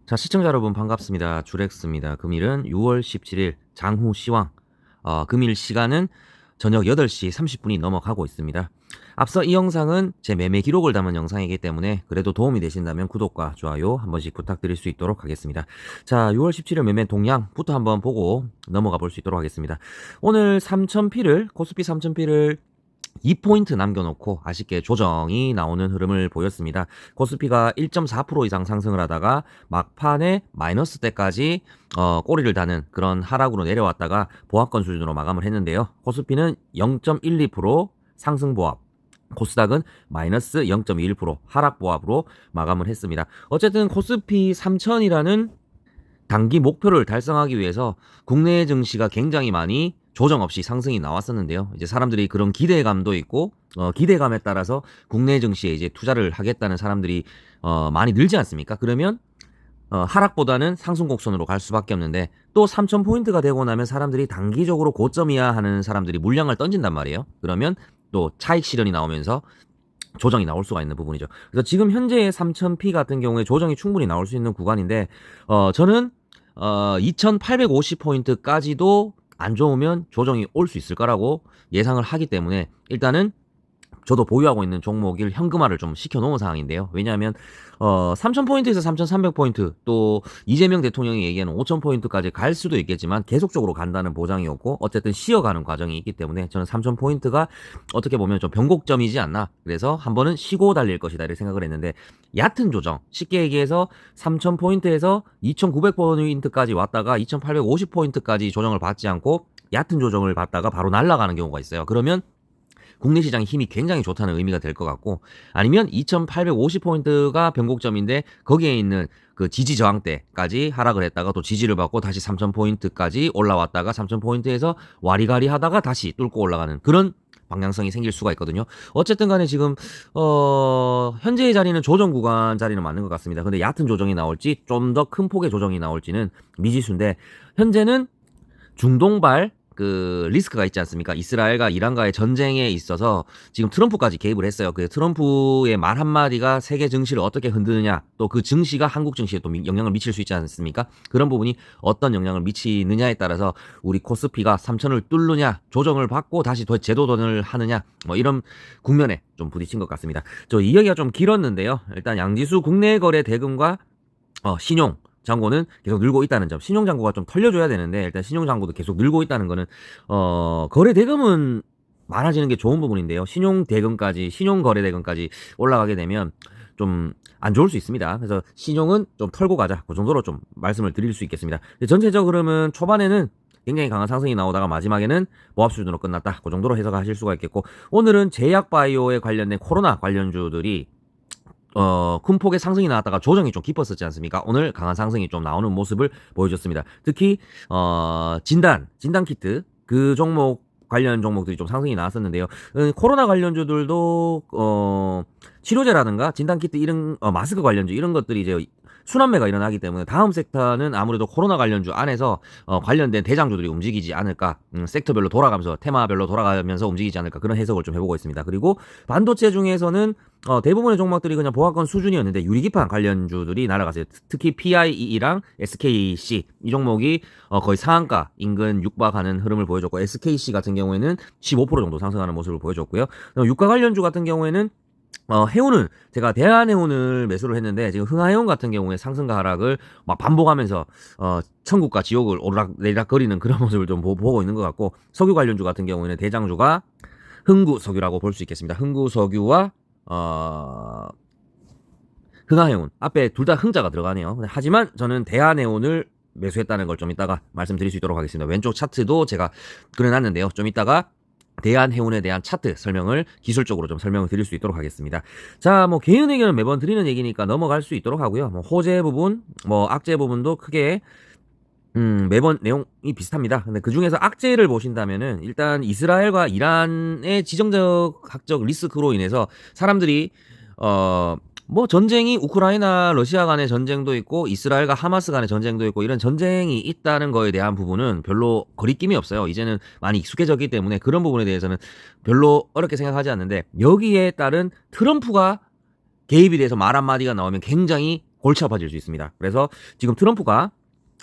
자, 시청자 여러분 반갑습니다. 주렉스입니다. 금일은 6월 17일 장후 시황. 금일 시간은 저녁 8시 30분이 넘어가고 있습니다. 앞서 이 영상은 제 매매 기록을 담은 영상이기 때문에 그래도 도움이 되신다면 구독과 좋아요 한 번씩 부탁드릴 수 있도록 하겠습니다. 자, 6월 17일 매매 동향부터 한번 보고 넘어가 볼 수 있도록 하겠습니다. 오늘 3000P를, 코스피 3000P를 2포인트 남겨놓고 아쉽게 조정이 나오는 흐름을 보였습니다. 코스피가 1.4% 이상 상승을 하다가 막판에 마이너스 때까지 꼬리를 다는 그런 하락으로 내려왔다가 보합권 수준으로 마감을 했는데요. 코스피는 0.12% 상승 보합, 코스닥은 마이너스 0.21% 하락 보합으로 마감을 했습니다. 어쨌든 코스피 3000이라는 단기 목표를 달성하기 위해서 국내 증시가 굉장히 많이 조정 없이 상승이 나왔었는데요. 이제 사람들이 그런 기대감도 있고 기대감에 따라서 국내 증시에 이제 투자를 하겠다는 사람들이 많이 늘지 않습니까? 그러면 하락보다는 상승 곡선으로 갈 수밖에 없는데 또 3,000포인트가 되고 나면 사람들이 단기적으로 고점이야 하는 사람들이 물량을 던진단 말이에요. 그러면 또 차익 실현이 나오면서 조정이 나올 수가 있는 부분이죠. 그래서 지금 현재의 3000P 같은 경우에 조정이 충분히 나올 수 있는 구간인데 저는 2850포인트까지도 안 좋으면 조정이 올 수 있을 거라고 예상을 하기 때문에 일단은 저도 보유하고 있는 종목을 현금화를 좀 시켜놓은 상황인데요. 왜냐하면 3000포인트에서 3300포인트 또 이재명 대통령이 얘기하는 5000포인트까지 갈 수도 있겠지만 계속적으로 간다는 보장이 없고 어쨌든 쉬어가는 과정이 있기 때문에 저는 3000포인트가 어떻게 보면 좀 변곡점이지 않나, 그래서 한 번은 쉬고 달릴 것이다 이렇게 생각을 했는데, 얕은 조정, 쉽게 얘기해서 3000포인트에서 2900포인트까지 왔다가 2850포인트까지 조정을 받지 않고 얕은 조정을 받다가 바로 날아가는 경우가 있어요. 그러면 국내 시장의 힘이 굉장히 좋다는 의미가 될 것 같고, 아니면 2850포인트가 변곡점인데 거기에 있는 그 지지 저항대까지 하락을 했다가 또 지지를 받고 다시 3000포인트까지 올라왔다가 3000포인트에서 와리가리 하다가 다시 뚫고 올라가는 그런 방향성이 생길 수가 있거든요. 어쨌든 간에 지금 현재의 자리는 조정 구간 자리는 맞는 것 같습니다. 근데 얕은 조정이 나올지 좀 더 큰 폭의 조정이 나올지는 미지수인데, 현재는 중동발 그 리스크가 있지 않습니까? 이스라엘과 이란과의 전쟁에 있어서 지금 트럼프까지 개입을 했어요. 그 트럼프의 말 한마디가 세계 증시를 어떻게 흔드느냐, 또 그 증시가 한국 증시에 또 영향을 미칠 수 있지 않습니까? 그런 부분이 어떤 영향을 미치느냐에 따라서 우리 코스피가 3천을 뚫느냐, 조정을 받고 다시 재도전을 하느냐, 뭐 이런 국면에 좀 부딪힌 것 같습니다. 저 이야기가 좀 길었는데요. 일단 양지수 국내 거래 대금과 신용 잔고는 계속 늘고 있다는 점, 신용 잔고가 좀 털려줘야 되는데 일단 신용 잔고도 계속 늘고 있다는 거는 거래 대금은 많아지는 게 좋은 부분인데요. 신용 대금까지, 신용 거래 대금까지 올라가게 되면 좀 안 좋을 수 있습니다. 그래서 신용은 좀 털고 가자, 그 정도로 좀 말씀을 드릴 수 있겠습니다. 전체적으로는 초반에는 굉장히 강한 상승이 나오다가 마지막에는 보합 수준으로 끝났다, 그 정도로 해석하실 수가 있겠고, 오늘은 제약바이오에 관련된 코로나 관련주들이 큰 폭의 상승이 나왔다가 조정이 좀 깊었었지 않습니까? 오늘 강한 상승이 좀 나오는 모습을 보여줬습니다. 특히 진단키트 그 종목 관련 종목들이 좀 상승이 나왔었는데요. 코로나 관련주들도 치료제라든가 진단키트 이런 마스크 관련주 이런 것들이 이제 순환매가 일어나기 때문에 다음 섹터는 아무래도 코로나 관련주 안에서 관련된 대장주들이 움직이지 않을까, 섹터별로 돌아가면서 테마별로 돌아가면서 움직이지 않을까, 그런 해석을 좀 해보고 있습니다. 그리고 반도체 중에서는 대부분의 종목들이 그냥 보합권 수준이었는데 유리기판 관련주들이 날아갔어요. 특히 PIE랑 SKC 이 종목이 거의 상한가 인근 육박하는 흐름을 보여줬고, SKC 같은 경우에는 15% 정도 상승하는 모습을 보여줬고요. 유가 관련주 같은 경우에는 해운은 제가 대한해운을 매수를 했는데 지금 흥하해운 같은 경우에 상승과 하락을 막 반복하면서 천국과 지옥을 오르락내리락 거리는 그런 모습을 좀 보고 있는 것 같고, 석유 관련주 같은 경우에는 대장주가 흥구석유라고 볼 수 있겠습니다. 흥구석유와 흥하해운 앞에 둘 다 흥자가 들어가네요. 하지만 저는 대한해운을 매수했다는 걸 좀 이따가 말씀드릴 수 있도록 하겠습니다. 왼쪽 차트도 제가 그려놨는데요. 좀 이따가 대한해운에 대한 차트 설명을 기술적으로 좀 설명을 드릴 수 있도록 하겠습니다. 자, 뭐 개인 의견은 매번 드리는 얘기니까 넘어갈 수 있도록 하고요. 뭐 호재 부분, 뭐 악재 부분도 크게 매번 내용이 비슷합니다. 근데 그 중에서 악재를 보신다면은 일단 이스라엘과 이란의 지정적 학적 리스크로 인해서 사람들이 뭐 전쟁이 우크라이나 러시아 간의 전쟁도 있고 이스라엘과 하마스 간의 전쟁도 있고 이런 전쟁이 있다는 거에 대한 부분은 별로 거리낌이 없어요. 이제는 많이 익숙해졌기 때문에 그런 부분에 대해서는 별로 어렵게 생각하지 않는데, 여기에 따른 트럼프가 개입이 돼서 말 한마디가 나오면 굉장히 골치 아파질 수 있습니다. 그래서 지금 트럼프가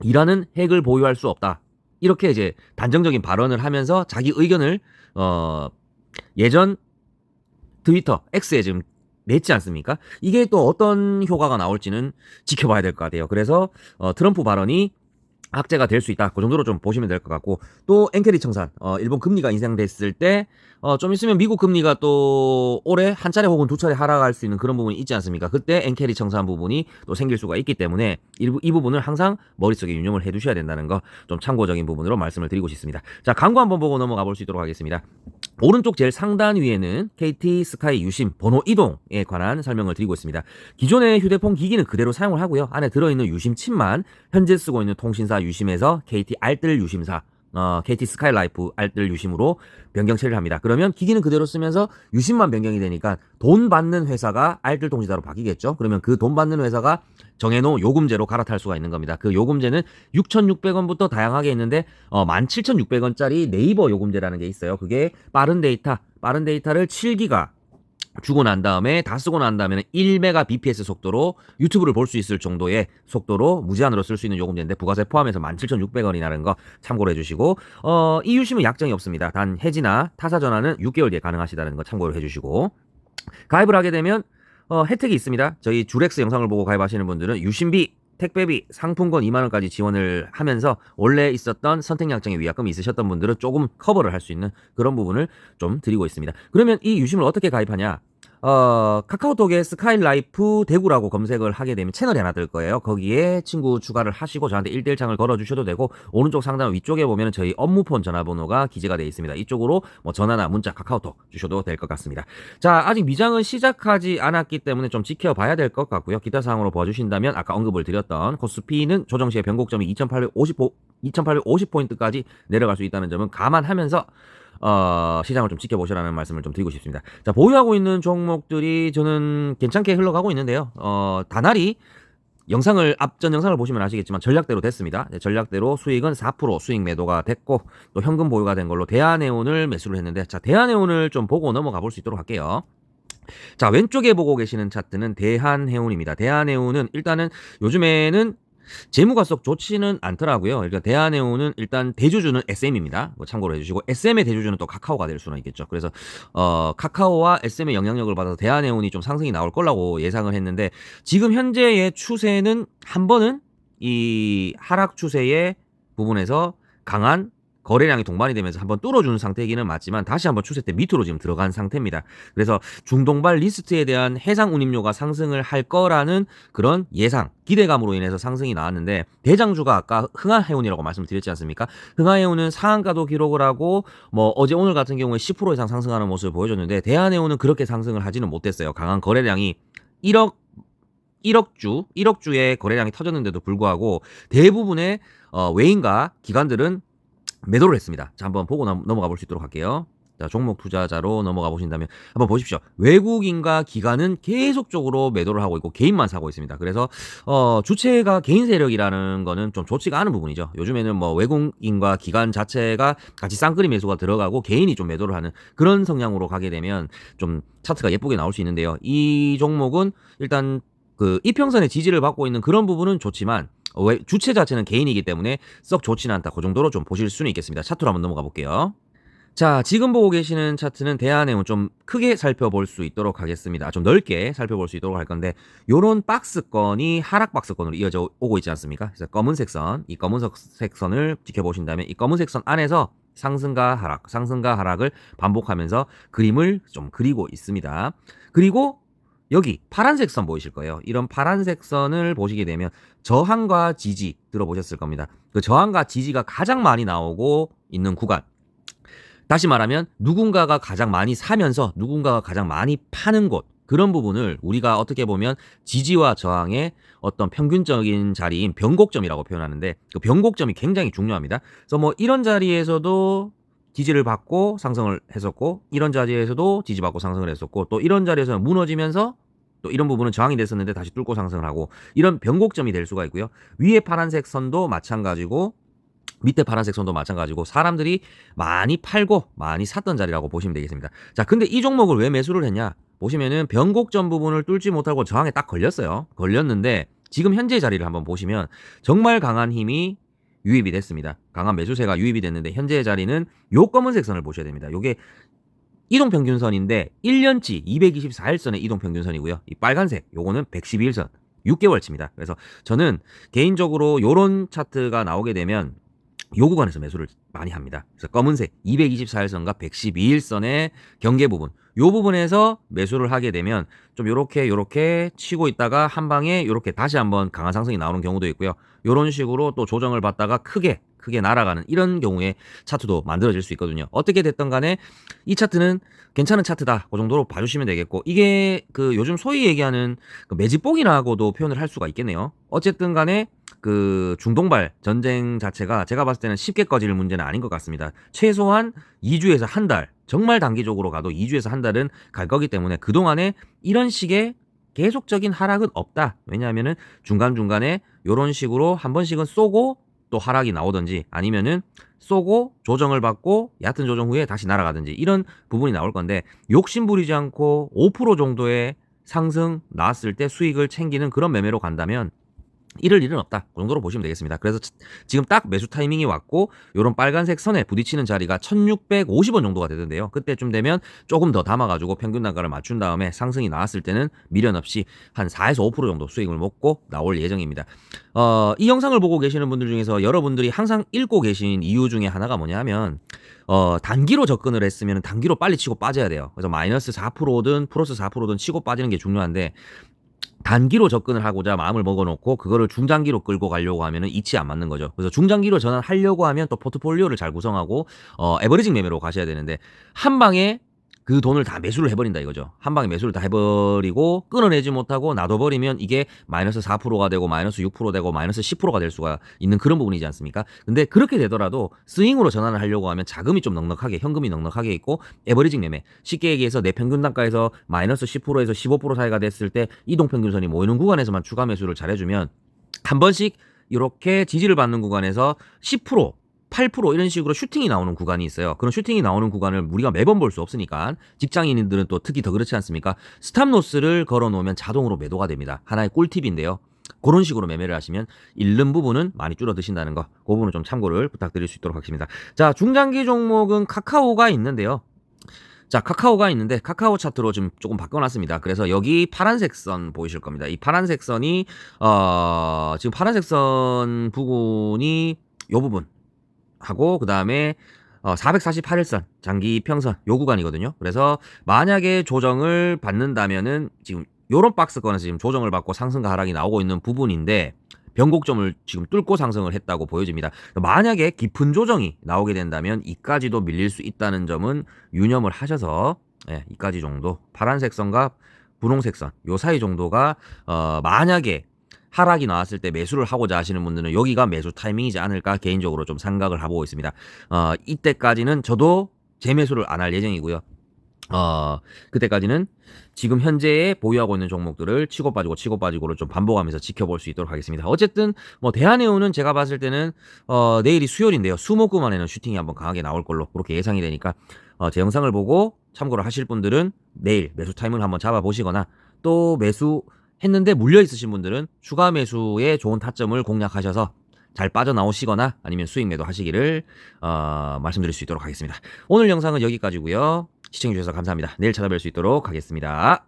이란은 핵을 보유할 수 없다. 이렇게 이제 단정적인 발언을 하면서 자기 의견을 예전 트위터 X에 지금 냈지 않습니까? 이게 또 어떤 효과가 나올지는 지켜봐야 될 것 같아요. 그래서 트럼프 발언이 악재가 될 수 있다. 그 정도로 좀 보시면 될 것 같고, 또 엔캐리 청산, 일본 금리가 인상됐을 때 좀 있으면 미국 금리가 또 올해 한 차례 혹은 두 차례 하락할 수 있는 그런 부분이 있지 않습니까? 그때 엔캐리 청산 부분이 또 생길 수가 있기 때문에 이 부분을 항상 머릿속에 유념을 해두셔야 된다는 거 좀 참고적인 부분으로 말씀을 드리고 싶습니다. 자, 광고 한번 보고 넘어가 볼 수 있도록 하겠습니다. 오른쪽 제일 상단 위에는 KT 스카이 유심 번호 이동에 관한 설명을 드리고 있습니다. 기존의 휴대폰 기기는 그대로 사용을 하고요. 안에 들어있는 유심 칩만 현재 쓰고 있는 통신사 유심에서 KT 알뜰 유심사 KT 스카이라이프 알뜰 유심으로 변경 처리를 합니다. 그러면 기기는 그대로 쓰면서 유심만 변경이 되니까 돈 받는 회사가 알뜰 통신사로 바뀌겠죠. 그러면 그 돈 받는 회사가 정해놓은 요금제로 갈아탈 수가 있는 겁니다. 그 요금제는 6,600원부터 다양하게 있는데 17,600원짜리 네이버 요금제라는 게 있어요. 그게 빠른 데이터를 7기가 주고 난 다음에 다 쓰고 난 다음에는 1mbps 속도로 유튜브를 볼 수 있을 정도의 속도로 무제한으로 쓸 수 있는 요금제인데 부가세 포함해서 17,600원이라는 거 참고로 해주시고 이 유심은 약정이 없습니다. 단 해지나 타사 전화는 6개월 뒤에 가능하시다는 거 참고로 해주시고 가입을 하게 되면 혜택이 있습니다. 저희 주렉스 영상을 보고 가입하시는 분들은 유심비 택배비, 상품권 2만원까지 지원을 하면서 원래 있었던 선택약정의 위약금이 있으셨던 분들은 조금 커버를 할 수 있는 그런 부분을 좀 드리고 있습니다. 그러면 이 유심을 어떻게 가입하냐? 카카오톡에 스카이라이프 대구라고 검색을 하게 되면 채널이 하나 뜰 거예요. 거기에 친구 추가를 하시고 저한테 1대1 창을 걸어주셔도 되고, 오른쪽 상단 위쪽에 보면 저희 업무폰 전화번호가 기재가 되어 있습니다. 이쪽으로 뭐 전화나 문자, 카카오톡 주셔도 될 것 같습니다. 자, 아직 미장은 시작하지 않았기 때문에 좀 지켜봐야 될 것 같고요. 기타 사항으로 봐주신다면 아까 언급을 드렸던 코스피는 조정 시에 변곡점이 2,850포인트까지 내려갈 수 있다는 점은 감안하면서 시장을 좀 지켜보시라는 말씀을 좀 드리고 싶습니다. 자, 보유하고 있는 종목들이 저는 괜찮게 흘러가고 있는데요. 다날이 앞전 영상을 보시면 아시겠지만 전략대로 됐습니다. 네, 전략대로 수익은 4% 수익 매도가 됐고, 또 현금 보유가 된 걸로 대한해운을 매수를 했는데, 자, 대한해운을 좀 보고 넘어가 볼 수 있도록 할게요. 자, 왼쪽에 보고 계시는 차트는 대한해운입니다. 대한해운은 일단은 요즘에는 재무가 썩 좋지는 않더라고요. 그러니까 대한해운은 일단 대주주는 SM입니다. 뭐 참고로 해주시고, SM의 대주주는 또 카카오가 될 수는 있겠죠. 그래서 카카오와 SM의 영향력을 받아서 대한해운이 좀 상승이 나올 거라고 예상을 했는데, 지금 현재의 추세는 한 번은 이 하락 추세의 부분에서 강한 거래량이 동반이 되면서 한번 뚫어주는 상태이기는 맞지만 다시 한번 추세 때 밑으로 지금 들어간 상태입니다. 그래서 중동발 리스트에 대한 해상 운임료가 상승을 할 거라는 그런 예상, 기대감으로 인해서 상승이 나왔는데, 대장주가 아까 흥하해운이라고 말씀드렸지 않습니까? 흥하해운은 상한가도 기록을 하고 뭐 어제 오늘 같은 경우에 10% 이상 상승하는 모습을 보여줬는데, 대한해운은 그렇게 상승을 하지는 못했어요. 강한 거래량이 1억주의 거래량이 터졌는데도 불구하고 대부분의 외인과 기관들은 매도를 했습니다. 자, 한번 보고 넘어가 볼 수 있도록 할게요. 자, 종목 투자자로 넘어가 보신다면 한번 보십시오. 외국인과 기관은 계속적으로 매도를 하고 있고 개인만 사고 있습니다. 그래서 주체가 개인 세력이라는 거는 좀 좋지가 않은 부분이죠. 요즘에는 뭐 외국인과 기관 자체가 같이 쌍끌이 매수가 들어가고 개인이 좀 매도를 하는 그런 성향으로 가게 되면 좀 차트가 예쁘게 나올 수 있는데요. 이 종목은 일단 그 이평선의 지지를 받고 있는 그런 부분은 좋지만 주체 자체는 개인이기 때문에 썩 좋지는 않다. 그 정도로 좀 보실 수는 있겠습니다. 차트로 한번 넘어가 볼게요. 자, 지금 보고 계시는 차트는 대한해운 좀 크게 살펴볼 수 있도록 하겠습니다. 좀 넓게 살펴볼 수 있도록 할 건데, 요런 박스권이 하락 박스권으로 이어져 오고 있지 않습니까? 그래서 검은색 선, 이 검은색 선을 지켜보신다면 이 검은색 선 안에서 상승과 하락을 반복하면서 그림을 좀 그리고 있습니다. 그리고 여기 파란색 선 보이실 거예요. 이런 파란색 선을 보시게 되면 저항과 지지 들어보셨을 겁니다. 그 저항과 지지가 가장 많이 나오고 있는 구간. 다시 말하면 누군가가 가장 많이 사면서 누군가가 가장 많이 파는 곳. 그런 부분을 우리가 어떻게 보면 지지와 저항의 어떤 평균적인 자리인 변곡점이라고 표현하는데, 그 변곡점이 굉장히 중요합니다. 그래서 뭐 이런 자리에서도 지지를 받고 상승을 했었고, 이런 자리에서도 지지받고 상승을 했었고, 또 이런 자리에서는 무너지면서 또 이런 부분은 저항이 됐었는데 다시 뚫고 상승을 하고, 이런 변곡점이 될 수가 있고요. 위에 파란색 선도 마찬가지고 밑에 파란색 선도 마찬가지고 사람들이 많이 팔고 많이 샀던 자리라고 보시면 되겠습니다. 자, 근데 이 종목을 왜 매수를 했냐? 보시면은 변곡점 부분을 뚫지 못하고 저항에 딱 걸렸어요. 걸렸는데 지금 현재 자리를 한번 보시면 정말 강한 힘이 유입이 됐습니다. 강한 매수세가 유입이 됐는데 현재 자리는 요 검은색 선을 보셔야 됩니다. 요게 이동평균선인데 1년치 224일선의 이동평균선이고요. 이 빨간색 요거는 112일선 6개월치입니다. 그래서 저는 개인적으로 요런 차트가 나오게 되면 요 구간에서 매수를 많이 합니다. 그래서 검은색 224일선과 112일선의 경계 부분 요 부분에서 매수를 하게 되면 좀 요렇게 치고 있다가 한 방에 요렇게 다시 한번 강한 상승이 나오는 경우도 있고요. 요런 식으로 또 조정을 받다가 크게 날아가는 이런 경우에 차트도 만들어질 수 있거든요. 어떻게 됐든 간에 이 차트는 괜찮은 차트다. 그 정도로 봐주시면 되겠고 이게 그 요즘 소위 얘기하는 그 매집봉이라고도 표현을 할 수가 있겠네요. 어쨌든 간에 그 중동발 전쟁 자체가 제가 봤을 때는 쉽게 꺼질 문제는 아닌 것 같습니다. 최소한 2주에서 한 달, 정말 단기적으로 가도 2주에서 한 달은 갈 거기 때문에 그동안에 이런 식의 계속적인 하락은 없다. 왜냐하면은 중간중간에 이런 식으로 한 번씩은 쏘고 또 하락이 나오든지 아니면은 쏘고 조정을 받고 얕은 조정 후에 다시 날아가든지 이런 부분이 나올 건데 욕심 부리지 않고 5% 정도의 상승 나왔을 때 수익을 챙기는 그런 매매로 간다면 이럴 일은 없다. 그 정도로 보시면 되겠습니다. 그래서 지금 딱 매수 타이밍이 왔고 요런 빨간색 선에 부딪히는 자리가 1650원 정도가 되던데요. 그때쯤 되면 조금 더 담아가지고 평균 단가를 맞춘 다음에 상승이 나왔을 때는 미련 없이 한 4에서 5% 정도 수익을 먹고 나올 예정입니다. 이 영상을 보고 계시는 분들 중에서 여러분들이 항상 읽고 계신 이유 중에 하나가 뭐냐면 단기로 접근을 했으면 단기로 빨리 치고 빠져야 돼요. 그래서 마이너스 4%든 플러스 4%든 치고 빠지는 게 중요한데 단기로 접근을 하고자 마음을 먹어놓고 그거를 중장기로 끌고 가려고 하면은 이치 안 맞는 거죠. 그래서 중장기로 전환하려고 하면 또 포트폴리오를 잘 구성하고 에버리징 매매로 가셔야 되는데 한 방에 그 돈을 다 매수를 해버린다 이거죠. 한 방에 매수를 다 해버리고 끊어내지 못하고 놔둬버리면 이게 마이너스 4%가 되고 마이너스 6% 되고 마이너스 10%가 될 수가 있는 그런 부분이지 않습니까? 근데 그렇게 되더라도 스윙으로 전환을 하려고 하면 자금이 좀 넉넉하게 현금이 넉넉하게 있고 에버리징 매매 쉽게 얘기해서 내 평균 단가에서 마이너스 10%에서 15% 사이가 됐을 때 이동평균선이 모이는 구간에서만 추가 매수를 잘해주면 한 번씩 이렇게 지지를 받는 구간에서 10% 8% 이런 식으로 슈팅이 나오는 구간이 있어요. 그런 슈팅이 나오는 구간을 우리가 매번 볼 수 없으니까 직장인들은 또 특히 더 그렇지 않습니까? 스탑로스를 걸어 놓으면 자동으로 매도가 됩니다. 하나의 꿀팁인데요. 그런 식으로 매매를 하시면 잃는 부분은 많이 줄어드신다는 거, 그 부분은 좀 참고를 부탁드릴 수 있도록 하겠습니다. 자, 중장기 종목은 카카오가 있는데요. 자, 카카오가 있는데 카카오 차트로 지금 조금 바꿔놨습니다. 그래서 여기 파란색 선 보이실 겁니다. 이 파란색 선이 지금 파란색 선 부분이 요 부분 하고 그 다음에 448일선 장기 평선 요 구간이거든요. 그래서 만약에 조정을 받는다면은 지금 요런 박스권에서 지금 조정을 받고 상승과 하락이 나오고 있는 부분인데 변곡점을 지금 뚫고 상승을 했다고 보여집니다. 만약에 깊은 조정이 나오게 된다면 이까지도 밀릴 수 있다는 점은 유념을 하셔서 이까지 정도 파란색 선과 분홍색 선 요 사이 정도가 만약에 하락이 나왔을 때 매수를 하고자 하시는 분들은 여기가 매수 타이밍이지 않을까 개인적으로 좀 생각을 하고 있습니다. 이때까지는 저도 재매수를 안 할 예정이고요. 그때까지는 지금 현재에 보유하고 있는 종목들을 치고 빠지고를 좀 반복하면서 지켜볼 수 있도록 하겠습니다. 어쨌든 뭐 대한해운은 제가 봤을 때는 내일이 수요일인데요. 수목금안에는 슈팅이 한번 강하게 나올 걸로 그렇게 예상이 되니까 제 영상을 보고 참고를 하실 분들은 내일 매수 타이밍을 한번 잡아보시거나 또 매수 했는데 물려 있으신 분들은 추가 매수의 좋은 타점을 공략하셔서 잘 빠져나오시거나 아니면 수익 매도 하시기를 말씀드릴 수 있도록 하겠습니다. 오늘 영상은 여기까지고요. 시청해주셔서 감사합니다. 내일 찾아뵐 수 있도록 하겠습니다.